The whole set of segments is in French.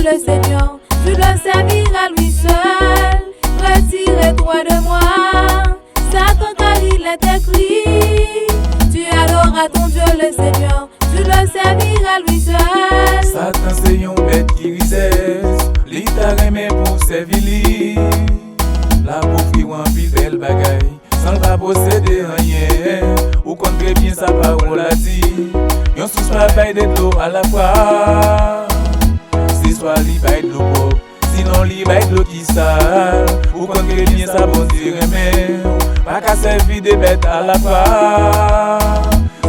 le Seigneur, tu le serviras lui seul. Retire-toi de moi, Satan, car il est écrit. Tu adoreras ton Dieu le Seigneur, tu le serviras lui seul. Satan c'est yon bête qui risesse, li ta remè pour servir li. La pauvre qui en pile belle bagaille, sans pas posséder rien. Ou contre bien sa parole a dit, yon sous pas bail de l'eau à la fois. C'est soit li bail de l'eau propre, sinon li bail de l'eau qui sale. Ou contre bien sa bon Dieu remè, pas qu'à servir des bêtes à la fois.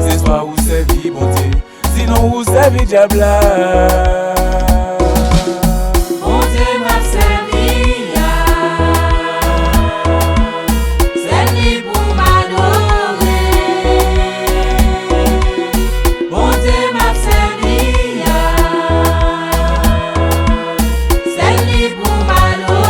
C'est soit ou servir bon Dieu, sinon ou servir diable. Bon Dieu m'a servi, c'est lui pour m'adorer. Bon Dieu m'a servi, c'est lui pour m'adorer.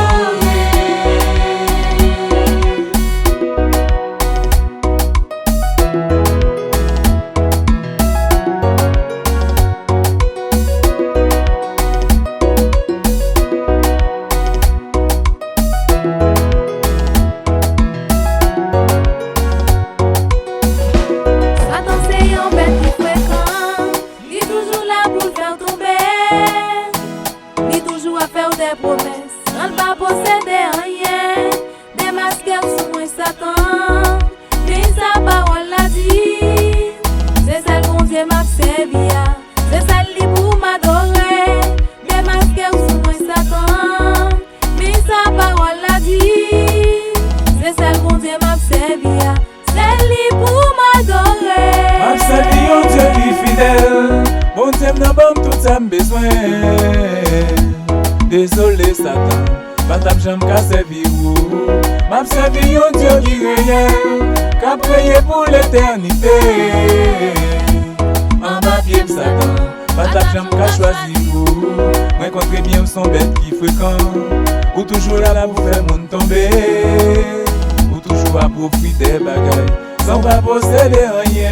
Satan c'est un bête qui fréquent, il est toujours là pour le faire tomber. Il est toujours à faire des promesses, on ne va posséder rien. Des masques sous moi Satan, mais sa parole l'a dit. C'est celle qu'on Dieu m'a servi, c'est celle pour m'adorer. Des masques sous moi Satan, mais sa parole l'a dit. C'est celle qu'on Dieu m'a servi, celle pour m'adorer. M'a servi un Dieu qui fidèle, bon Dieu n'a pas tout ça besoin. Désolé Satan, pas ta jambe qu'a servi ou. M'a servi un Dieu qui réel, qu'a prié pour l'éternité. En bas pied Satan, pas ta jambe qu'a choisi ou. Moi contre bien son bête qui fréquent, ou toujours là pour faire monde tomber. Ou toujours à profiter des bagailles, sans pas posséder rien.